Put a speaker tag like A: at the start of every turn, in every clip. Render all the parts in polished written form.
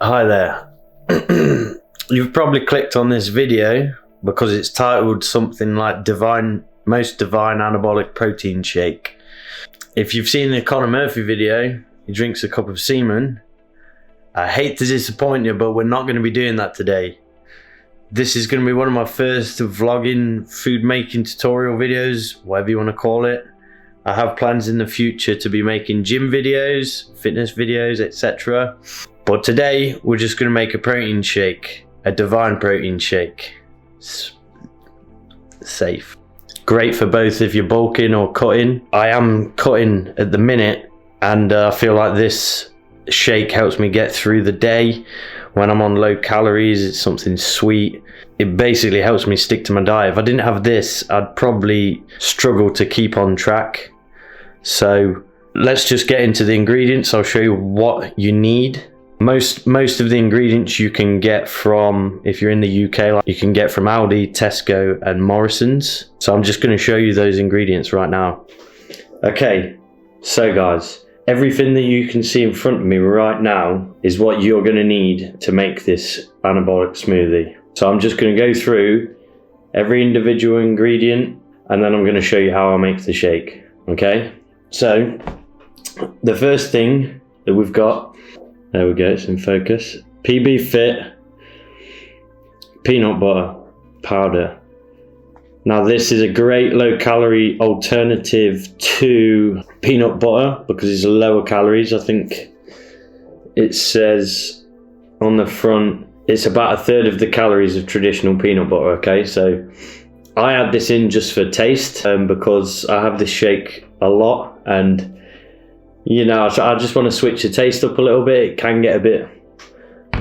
A: Hi there. You've probably clicked on this video because it's titled something like Most Divine Anabolic Protein Shake. If you've seen the Conor Murphy video, he drinks a cup of semen. I hate to disappoint you, but we're not going to be doing that today. This is going to be one of my first vlogging, food making tutorial videos, whatever you want to call it. I have plans in the future to be making gym videos, fitness videos, etc. But today, we're just going to make a protein shake, a divine protein shake. It's safe. Great for both if you're bulking or cutting. I am cutting at the minute, and I feel like this shake helps me get through the day. When I'm on low calories, it's something sweet. It basically helps me stick to my diet. If I didn't have this, I'd probably struggle to keep on track. So let's just get into the ingredients. I'll show you what you need. Most of the ingredients you can get from, if you're in the UK, you can get from Aldi, Tesco and Morrison's. So I'm just going to show you those ingredients right now. Okay, so guys, everything that you can see in front of me right now is what you're going to need to make this anabolic smoothie. So I'm just going to go through every individual ingredient and then I'm going to show you how I make the shake. Okay, so the first thing that we've got, there we go, it's in focus. PB Fit peanut butter powder. Now this is a great low calorie alternative to peanut butter because it's lower calories. I think it says on the front it's about 1/3 of the calories of traditional peanut butter. Okay, so I add this in just for taste because I have this shake a lot, and you know, I just want to switch the taste up a little bit. It can get a bit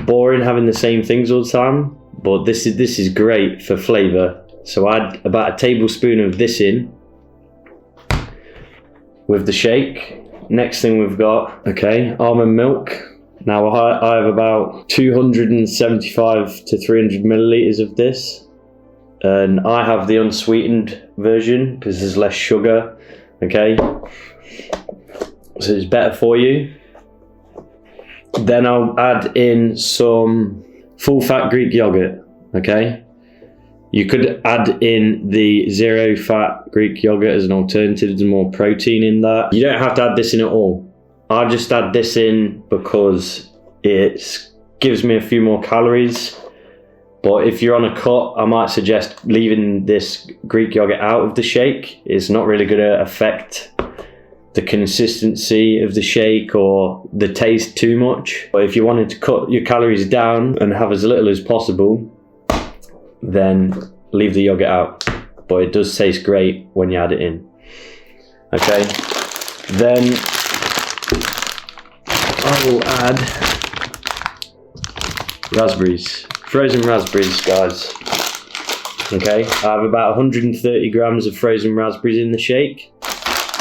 A: boring having the same things all the time, but this is great for flavor. So I add about a tablespoon of this in with the shake. Next thing we've got, okay, almond milk. Now I have about 275 to 300 milliliters of this, and I have the unsweetened version because there's less sugar. Okay, so it's better for you. Then I'll add in some full fat Greek yogurt. Okay, you could add in the 0 fat Greek yogurt as an alternative. There's more protein in that. You don't have to add this in at all. I just add this in because it gives me a few more calories. But if you're on a cut, I might suggest leaving this Greek yogurt out of the shake. It's not really going to affect the consistency of the shake or the taste too much. But if you wanted to cut your calories down and have as little as possible, then leave the yogurt out. But it does taste great when you add it in. Okay, then I will add raspberries, frozen raspberries, guys. Okay, I have about 130 grams of frozen raspberries in the shake.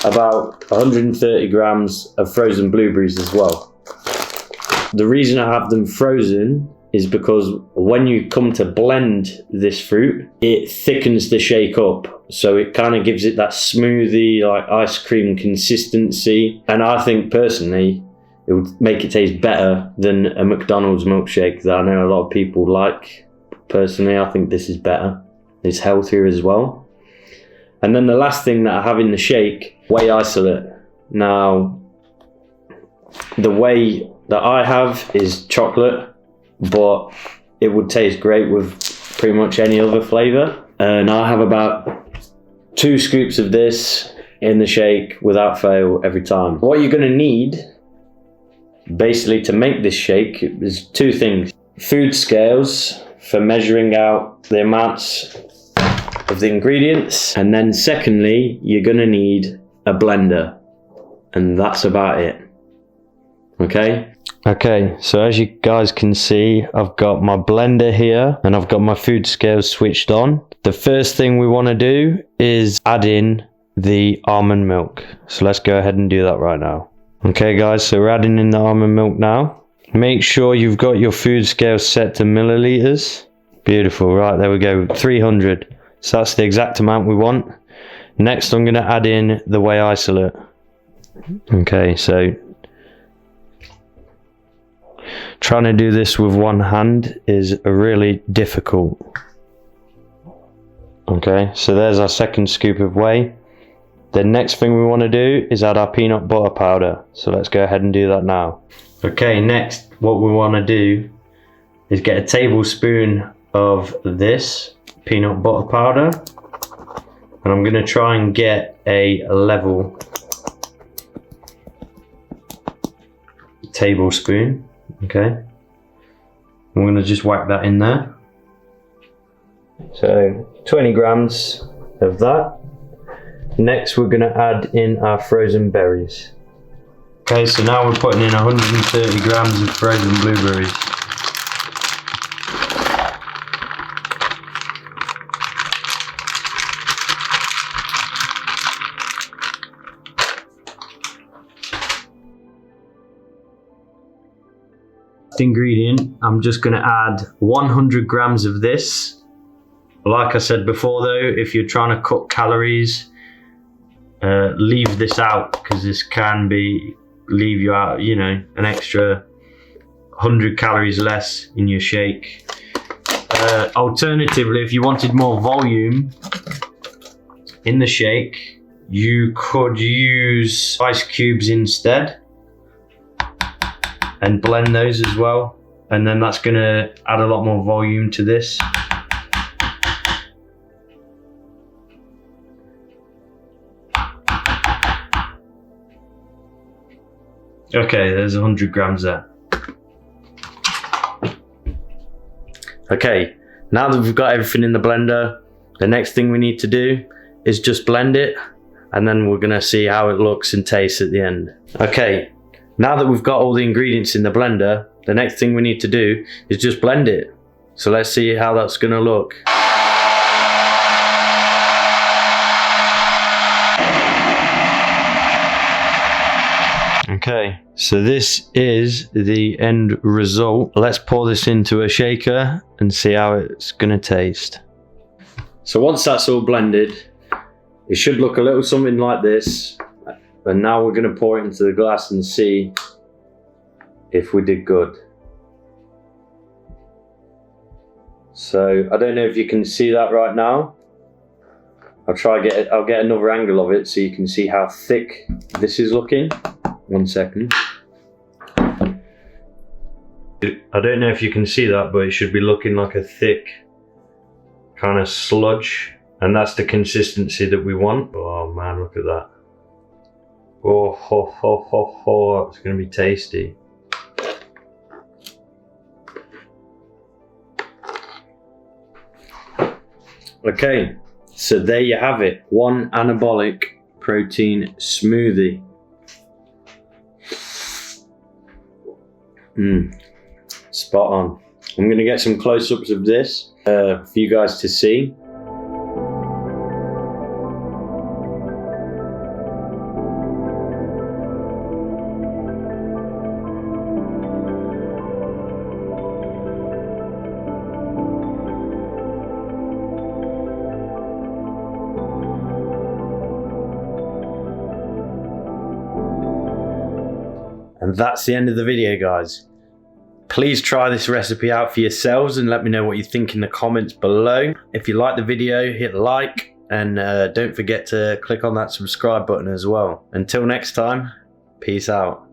A: About 130 grams of frozen blueberries as well. The reason I have them frozen is because when you come to blend this fruit, it thickens the shake up. So it kind of gives it that smoothie, like ice cream consistency. And I think personally, it would make it taste better than a McDonald's milkshake that I know a lot of people like. Personally, I think this is better. It's healthier as well. And then the last thing that I have in the shake, whey isolate. Now, the whey that I have is chocolate, but it would taste great with pretty much any other flavor. And I have about 2 scoops of this in the shake without fail every time. What you're going to need basically to make this shake is 2 things. Food scales for measuring out the amounts of the ingredients, and then secondly you're going to need a blender, and that's about it. Okay, so as you guys can see, I've got my blender here and I've got my food scales switched on. The first thing we want to do is add in the almond milk, so let's go ahead and do that right now. Okay guys, so we're adding in the almond milk now. Make sure you've got your food scale set to milliliters. Beautiful, right, there we go, 300. So that's the exact amount we want. Next I'm going to add in the whey isolate. Okay, so trying to do this with one hand is really difficult. Okay, so there's our second scoop of whey. The next thing we want to do is add our peanut butter powder. So let's go ahead and do that now. Okay, next what we want to do is get a tablespoon of this peanut butter powder. And I'm going to try and get a level tablespoon. Okay, I'm going to just whack that in there. So 20 grams of that. Next we're going to add in our frozen berries. Okay, so now we're putting in 130 grams of frozen blueberries. Ingredient, I'm just going to add 100 grams of this. Like I said before though, if you're trying to cut calories, leave this out, because this can leave you out, you know, an extra 100 calories less in your shake. Alternatively, if you wanted more volume in the shake, you could use ice cubes instead and blend those as well, and then that's going to add a lot more volume to this. Okay, there's 100 grams there. Okay, now that we've got everything in the blender, the next thing we need to do is just blend it, and then we're gonna see how it looks and tastes at the end. Okay, now that we've got all the ingredients in the blender, the next thing we need to do is just blend it. So let's see how that's gonna look. Okay, so this is the end result. Let's pour this into a shaker and see how it's gonna taste. So once that's all blended, it should look a little something like this. And now we're gonna pour it into the glass and see if we did good. So I don't know if you can see that right now. I'll get another angle of it so you can see how thick this is looking. 1 second. I don't know if you can see that, but it should be looking like a thick kind of sludge, and that's the consistency that we want. Oh man, look at that. Oh ho ho ho ho, it's gonna be tasty. Okay, so there you have it, one anabolic protein smoothie. Spot on. I'm going to get some close-ups of this for you guys to see. And that's the end of the video, guys. Please try this recipe out for yourselves and let me know what you think in the comments below. If you like the video, hit like, and don't forget to click on that subscribe button as well. Until next time, peace out.